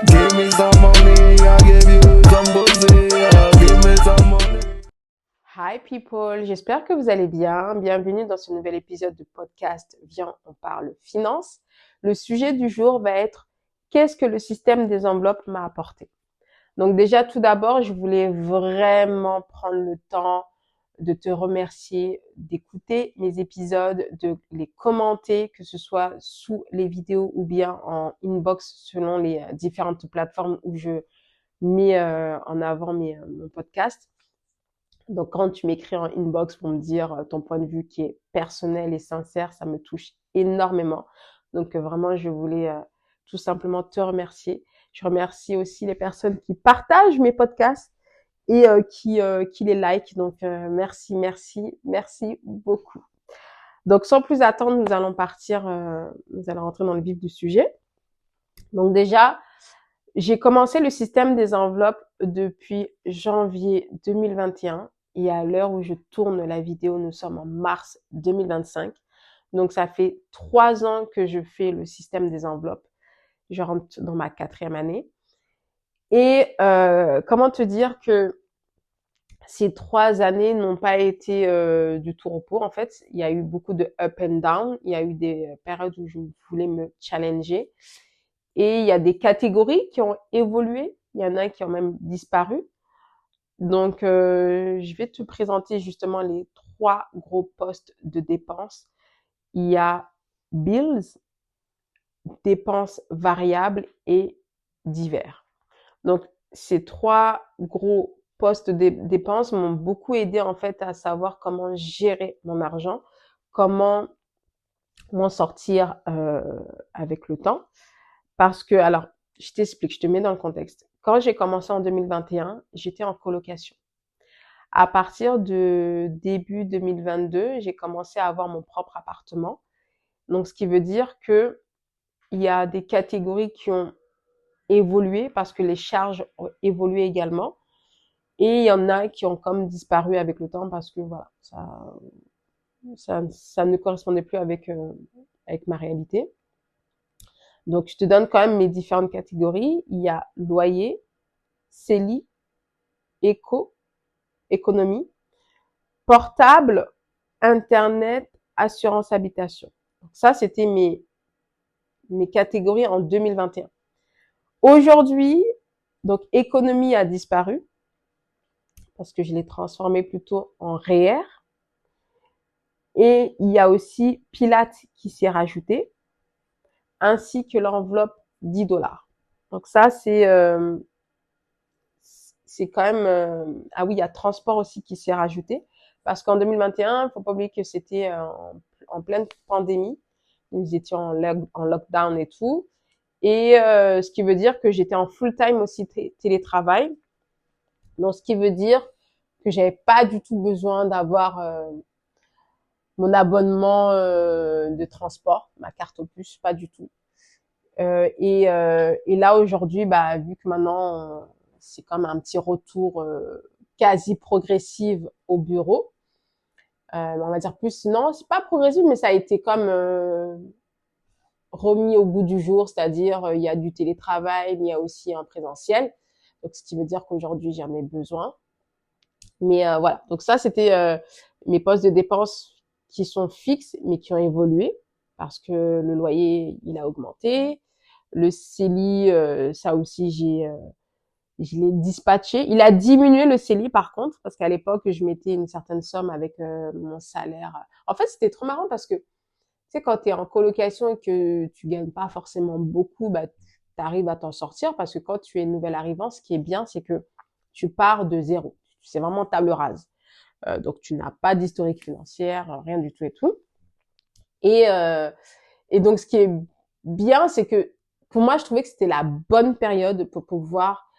Give me some money, I give you some pussy. Give me some money. Hi people, j'espère que vous allez bien. Bienvenue dans ce nouvel épisode de podcast Viens, on parle finance. Le sujet du jour va être qu'est-ce que le système des enveloppes m'a apporté. Donc déjà, tout d'abord, je voulais vraiment prendre le temps de te remercier d'écouter mes épisodes, de les commenter, que ce soit sous les vidéos ou bien en inbox selon les différentes plateformes où je mets en avant mon podcast. Donc, quand tu m'écris en inbox pour me dire ton point de vue qui est personnel et sincère, ça me touche énormément. Donc, vraiment, je voulais tout simplement te remercier. Je remercie aussi les personnes qui partagent mes podcasts et qui les like. Donc, merci, merci, merci beaucoup. Donc, sans plus attendre, nous allons rentrer dans le vif du sujet. Donc, déjà, j'ai commencé le système des enveloppes depuis janvier 2021 et à l'heure où je tourne la vidéo, nous sommes en mars 2025. Donc, ça fait 3 ans que je fais le système des enveloppes. Je rentre dans ma 4e année. Et comment te dire que ces 3 années n'ont pas été du tout repos. En fait, il y a eu beaucoup de up and down. Il y a eu des périodes où je voulais me challenger. Et il y a des catégories qui ont évolué. Il y en a qui ont même disparu. Donc, je vais te présenter justement les 3 gros postes de dépenses. Il y a bills, dépenses variables et divers. Donc, ces 3 gros postes de dépenses m'ont beaucoup aidé en fait à savoir comment gérer mon argent, comment m'en sortir avec le temps. Parce que, alors, je t'explique, je te mets dans le contexte. Quand j'ai commencé en 2021, j'étais en colocation. À partir de début 2022, j'ai commencé à avoir mon propre appartement. Donc, ce qui veut dire que il y a des catégories qui ont évolué parce que les charges ont évolué également. Et il y en a qui ont comme disparu avec le temps parce que voilà, ça ne correspondait plus avec ma réalité. Donc, je te donne quand même mes différentes catégories. Il y a loyer, CELI, éco, économie, portable, internet, assurance habitation. Donc ça, c'était mes catégories en 2021. Aujourd'hui, donc économie a disparu parce que je l'ai transformé plutôt en REER. Et il y a aussi Pilates qui s'est rajouté, ainsi que l'enveloppe 10 $. Donc ça, c'est quand même... ah oui, il y a transport aussi qui s'est rajouté. Parce qu'en 2021, il ne faut pas oublier que c'était en pleine pandémie. Nous étions en lockdown et tout. Et ce qui veut dire que j'étais en full-time aussi télétravail. Donc, ce qui veut dire que j'avais pas du tout besoin d'avoir mon abonnement de transport, ma carte Opus, pas du tout. Et là, aujourd'hui, bah, vu que maintenant, c'est comme un petit retour quasi progressif au bureau, on va dire plus, non, c'est pas progressif, mais ça a été comme remis au goût du jour, c'est-à-dire il y a du télétravail, mais il y a aussi un présentiel. Donc, ce qui veut dire qu'aujourd'hui, j'en ai besoin. Mais voilà, donc ça, c'était mes postes de dépenses qui sont fixes, mais qui ont évolué parce que le loyer, il a augmenté. Le CELI, ça aussi, je l'ai dispatché. Il a diminué le CELI par contre, parce qu'à l'époque, je mettais une certaine somme avec mon salaire. En fait, c'était trop marrant parce que, tu sais, quand tu es en colocation et que tu gagnes pas forcément beaucoup, bah, tu arrives à t'en sortir parce que quand tu es nouvel arrivant, ce qui est bien, c'est que tu pars de zéro. C'est vraiment table rase. Donc, tu n'as pas d'historique financière, rien du tout et tout. Et, euh, et donc, ce qui est bien, c'est que pour moi, je trouvais que c'était la bonne période pour pouvoir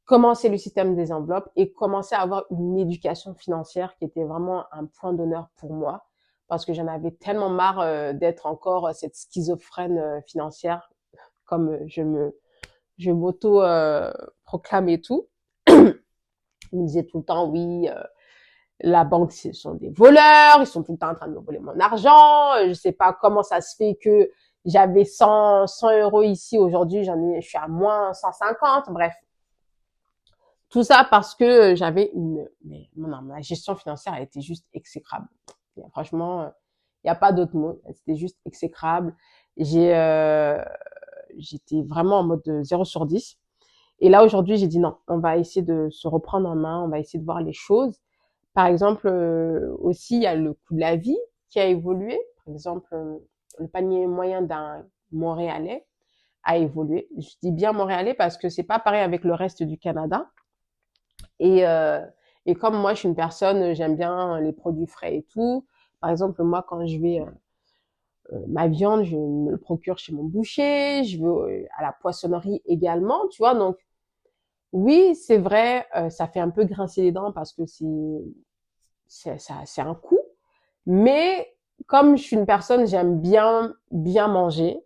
commencer le système des enveloppes et commencer à avoir une éducation financière qui était vraiment un point d'honneur pour moi parce que j'en avais tellement marre d'être encore cette schizophrène financière comme je m'auto proclame et tout. Il me disait tout le temps oui, la banque ce sont des voleurs, ils sont tout le temps en train de me voler mon argent, je sais pas comment ça se fait que j'avais 100 euros ici, aujourd'hui, je suis à moins 150, bref. Tout ça parce que j'avais non, ma gestion financière, elle était juste exécrable. Franchement, il n'y a pas d'autre mot. C'était juste exécrable. J'ai, euh, J'étais vraiment en mode 0 sur 10. Et là, aujourd'hui, j'ai dit non, on va essayer de se reprendre en main, on va essayer de voir les choses. Par exemple, aussi, il y a le coût de la vie qui a évolué. Par exemple, le panier moyen d'un Montréalais a évolué. Je dis bien Montréalais parce que c'est pas pareil avec le reste du Canada. Et, euh, et comme moi, je suis une personne, j'aime bien les produits frais et tout. Par exemple, moi, quand je vais ma viande, je me le procure chez mon boucher, je vais à la poissonnerie également, tu vois. Donc, oui, c'est vrai, ça fait un peu grincer les dents parce que c'est un coût. Mais comme je suis une personne, j'aime bien manger,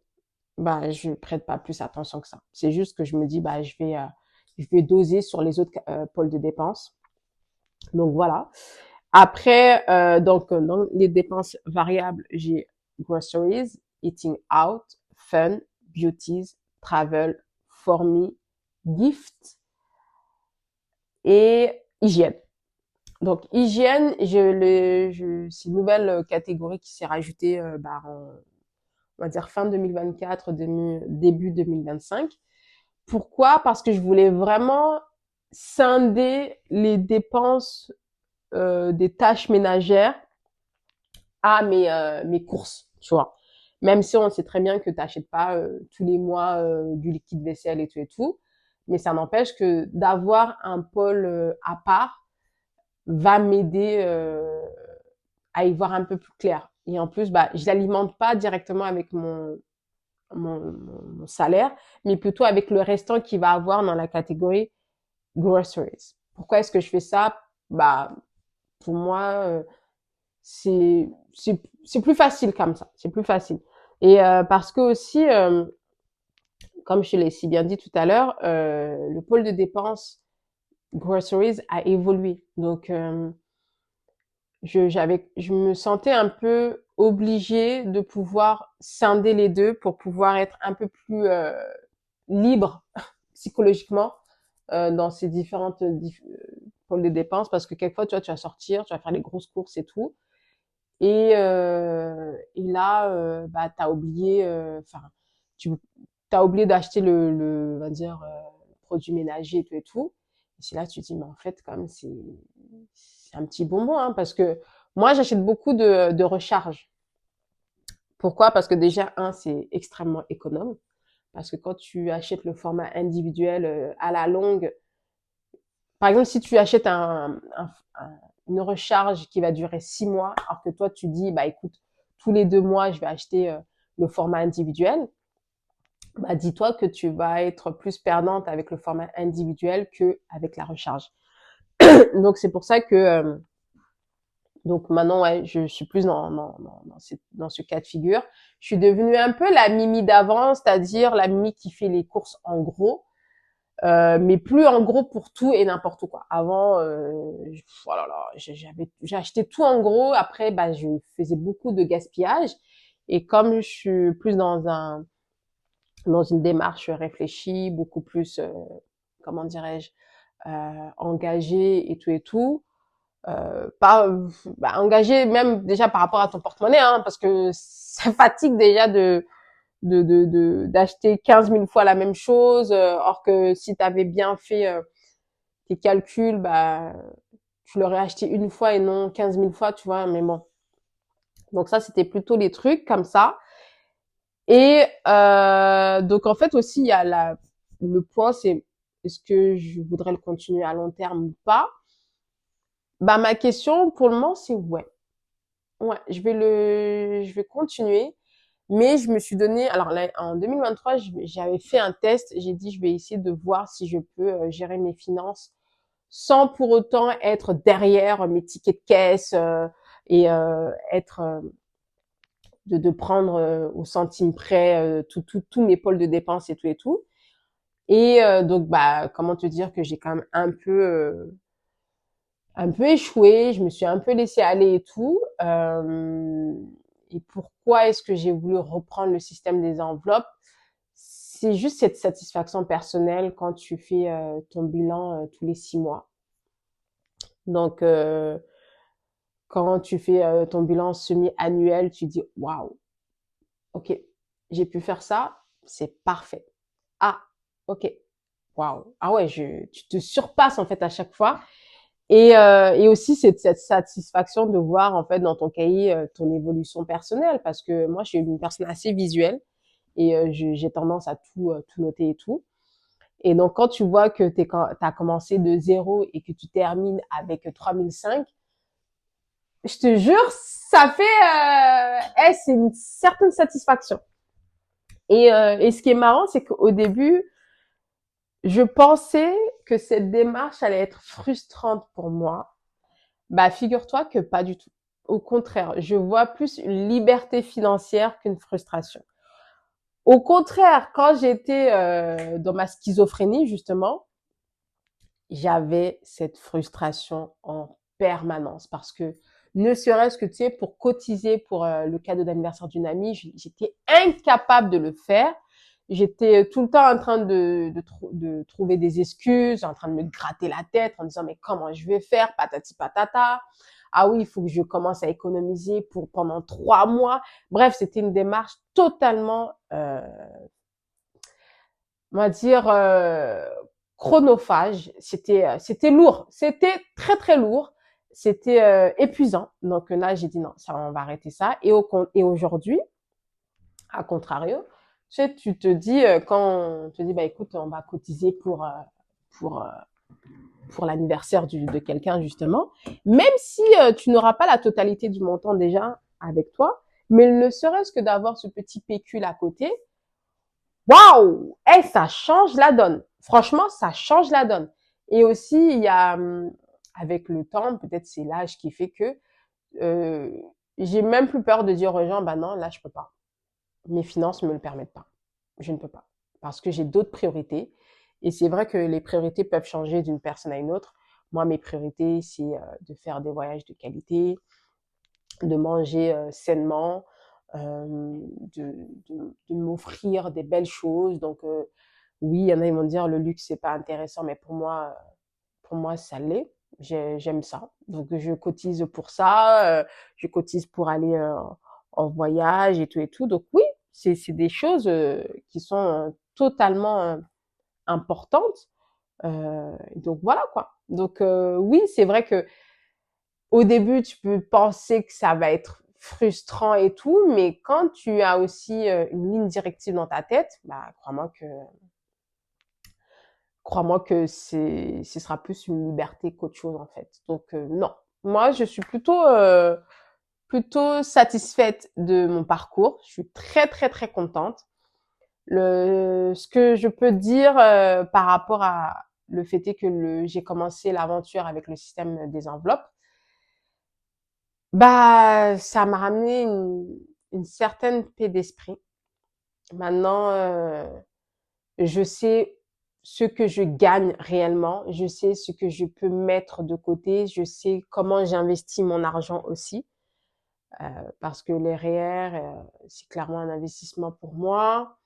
bah, je prête pas plus attention que ça. C'est juste que je me dis, bah, je vais doser sur les autres pôles de dépenses. Donc voilà. Après, dans les dépenses variables, j'ai groceries, eating out, fun, beauties, travel, for me, gift et hygiène. Donc hygiène, c'est une nouvelle catégorie qui s'est rajoutée on va dire fin 2024, début 2025. Pourquoi? Parce que je voulais vraiment scinder les dépenses des tâches ménagères à mes courses, tu vois. Même si on sait très bien que tu n'achètes pas tous les mois du liquide vaisselle et tout, mais ça n'empêche que d'avoir un pôle à part va m'aider à y voir un peu plus clair. Et en plus, bah, je l'alimente pas directement avec mon salaire, mais plutôt avec le restant qu'il va avoir dans la catégorie groceries. Pourquoi est-ce que je fais ça? Bah, pour moi, c'est plus facile comme ça. C'est plus facile. Et parce que aussi, comme je l'ai si bien dit tout à l'heure, le pôle de dépenses groceries a évolué. Donc, je me sentais un peu obligée de pouvoir scinder les deux pour pouvoir être un peu plus libre psychologiquement dans ces différentes pôles de dépenses parce que quelquefois, tu vois, tu vas sortir, tu vas faire les grosses courses et tout. Et là, bah, t'as oublié, enfin, tu t'as oublié d'acheter on va dire, le produit ménager et tout. Et c'est là que tu te dis, mais en fait, quand même, c'est un petit bonbon, hein, parce que moi, j'achète beaucoup de recharge. Pourquoi? Parce que déjà, c'est extrêmement économe. Parce que quand tu achètes le format individuel à la longue, par exemple, si tu achètes une recharge qui va durer 6 mois, alors que toi, tu dis, bah écoute, tous les 2 mois, je vais acheter le format individuel, bah dis-toi que tu vas être plus perdante avec le format individuel qu'avec la recharge. Donc, c'est pour ça que donc maintenant, ouais, je suis plus dans ce cas de figure. Je suis devenue un peu la Mimi d'avant, c'est-à-dire la Mimi qui fait les courses en gros. Mais plus en gros pour tout et n'importe quoi. Avant, oh là là, j'ai acheté tout en gros. Après, bah, je faisais beaucoup de gaspillage. Et comme je suis plus dans une démarche réfléchie, beaucoup plus, comment dirais-je, engagée et tout, pas, bah, engagée même déjà par rapport à ton porte-monnaie, hein, parce que ça fatigue déjà d'acheter 15 000 fois la même chose, or que si tu avais bien fait tes calculs, bah, tu l'aurais acheté une fois et non 15 000 fois, tu vois, mais bon. Donc ça, c'était plutôt les trucs comme ça. Et donc en fait aussi, il y a le point, c'est est-ce que je voudrais le continuer à long terme ou pas? Bah ma question pour le moment, c'est ouais. Ouais, je vais continuer. Mais je me suis donné, alors là, en 2023, j'avais fait un test. J'ai dit, je vais essayer de voir si je peux gérer mes finances sans pour autant être derrière mes tickets de caisse et être de prendre au centime près tous mes pôles de dépenses et tout et tout. Et donc, bah, comment te dire que j'ai quand même un peu échoué. Je me suis un peu laissée aller et tout. et pourquoi est-ce que j'ai voulu reprendre le système des enveloppes? C'est juste cette satisfaction personnelle quand tu fais ton bilan tous les 6 mois. Donc, quand tu fais ton bilan semi-annuel, tu dis waouh, ok, j'ai pu faire ça, c'est parfait. Ah, ok, waouh, ah ouais, tu te surpasses en fait à chaque fois. Et aussi cette satisfaction de voir en fait dans ton cahier ton évolution personnelle, parce que moi je suis une personne assez visuelle et j'ai tendance à tout noter et tout. Et donc quand tu vois que t'as commencé de zéro et que tu termines avec 3005, je te jure, ça fait c'est une certaine satisfaction. Et ce qui est marrant, c'est qu'au début, je pensais que cette démarche allait être frustrante pour moi. Bah, figure-toi que pas du tout. Au contraire, je vois plus une liberté financière qu'une frustration. Au contraire, quand j'étais dans ma schizophrénie, justement, j'avais cette frustration en permanence parce que ne serait-ce que, tu sais, pour cotiser pour le cadeau d'anniversaire d'une amie, j'étais incapable de le faire. J'étais tout le temps en train de trouver des excuses, en train de me gratter la tête en disant mais comment je vais faire, patati patata. Ah oui, il faut que je commence à économiser pour pendant 3 mois. Bref, c'était une démarche totalement, on va dire, chronophage. C'était lourd. C'était très, très lourd. C'était épuisant. Donc là, j'ai dit non, ça, on va arrêter ça. Et aujourd'hui, à contrario, tu sais, tu te dis, quand on te dit, bah écoute, on va cotiser pour, euh, pour l'anniversaire de quelqu'un, justement, même si tu n'auras pas la totalité du montant déjà avec toi, mais ne serait-ce que d'avoir ce petit pécule à côté, waouh! Eh, ça change la donne. Franchement, ça change la donne. Et aussi, il y a, avec le temps, peut-être c'est l'âge qui fait que euh, j'ai même plus peur de dire aux gens, bah non, là, je peux pas. Mes finances me le permettent pas. Je ne peux pas. Parce que j'ai d'autres priorités. Et c'est vrai que les priorités peuvent changer d'une personne à une autre. Moi, mes priorités, c'est de faire des voyages de qualité, de manger sainement, de m'offrir des belles choses. Donc, oui, il y en a, ils vont dire le luxe, c'est pas intéressant, mais pour moi, ça l'est. J'aime ça. Donc, je cotise pour ça. Je cotise pour aller en voyage et tout et tout. Donc, oui, c'est des choses qui sont totalement importantes. Donc, voilà quoi. Donc, oui, c'est vrai que au début, tu peux penser que ça va être frustrant et tout, mais quand tu as aussi une ligne directive dans ta tête, bah, crois-moi que ce sera plus une liberté qu'autre chose, en fait. Donc, non. Moi, je suis plutôt satisfaite de mon parcours. Je suis très, très, très contente. Ce que je peux dire par rapport à le fait est que j'ai commencé l'aventure avec le système des enveloppes, bah, ça m'a ramené une certaine paix d'esprit. Maintenant, je sais ce que je gagne réellement, je sais ce que je peux mettre de côté, je sais comment j'investis mon argent aussi, parce que les REER, c'est clairement un investissement pour moi.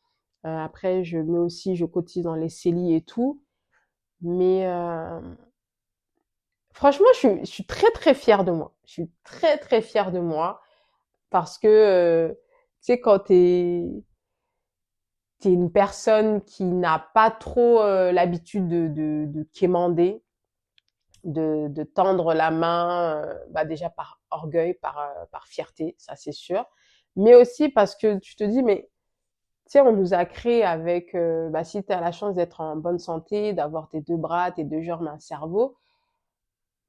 Après, je cotise dans les CELI et tout. Mais franchement, je suis très très fière de moi. Je suis très très fière de moi parce que tu sais quand t'es une personne qui n'a pas trop l'habitude de quémander, de tendre la main, bah déjà par orgueil, par fierté, ça c'est sûr, mais aussi parce que tu te dis mais tu sais, on nous a créé avec, bah, si tu as la chance d'être en bonne santé, d'avoir tes deux bras, tes deux jambes, un cerveau,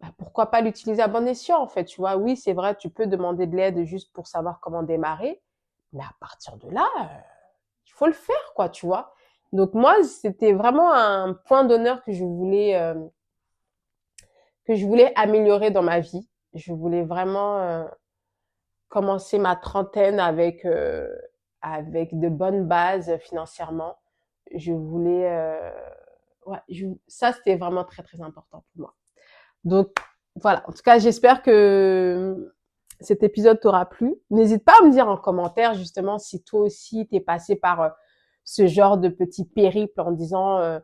bah, pourquoi pas l'utiliser à bon escient, en fait, tu vois? Oui, c'est vrai, tu peux demander de l'aide juste pour savoir comment démarrer, mais à partir de là, il faut le faire, quoi, tu vois? Donc moi, c'était vraiment un point d'honneur que je voulais améliorer dans ma vie. Je voulais vraiment commencer ma trentaine avec de bonnes bases financièrement. Je voulais, ouais, ça c'était vraiment très très important pour moi. Donc voilà, en tout cas j'espère que cet épisode t'aura plu. N'hésite pas à me dire en commentaire justement si toi aussi t'es passé par ce genre de petit périple en disant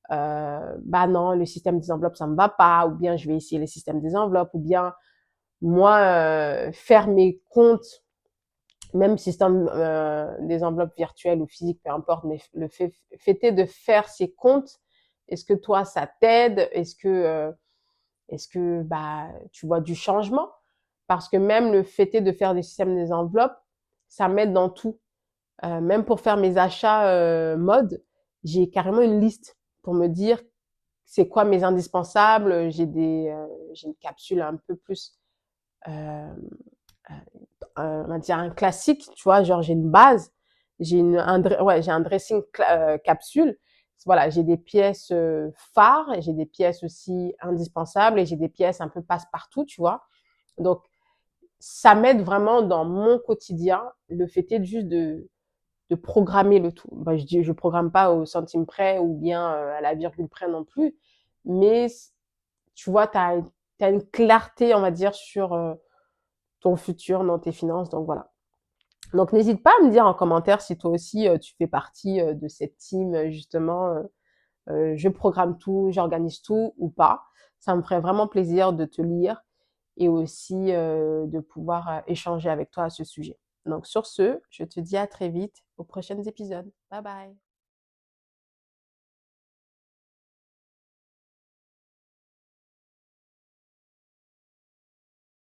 bah non, le système des enveloppes ça me va pas, ou bien je vais essayer le système des enveloppes, ou bien moi faire mes comptes, même système des enveloppes virtuelles ou physiques, peu importe, mais le fait de faire ces comptes, est-ce que toi ça t'aide? Est-ce que bah tu vois du changement? Parce que même le fait de faire des systèmes des enveloppes, ça m'aide dans tout. Même pour faire mes achats mode, j'ai carrément une liste pour me dire c'est quoi mes indispensables. J'ai une capsule un peu plus on va dire un classique, tu vois, genre j'ai une base, j'ai un dressing capsule. Voilà, j'ai des pièces phares, et j'ai des pièces aussi indispensables, et j'ai des pièces un peu passe-partout, tu vois. Donc ça m'aide vraiment dans mon quotidien, le fait est juste de programmer le tout. Bah, je programme pas au centime près ou bien à la virgule près non plus, mais tu vois, t'as une clarté, on va dire, sur ton futur dans tes finances. Donc voilà. Donc n'hésite pas à me dire en commentaire si toi aussi tu fais partie de cette team justement je programme tout, j'organise tout ou pas. Ça me ferait vraiment plaisir de te lire et aussi de pouvoir échanger avec toi à ce sujet. Donc sur ce, je te dis à très vite aux prochains épisodes. Bye bye.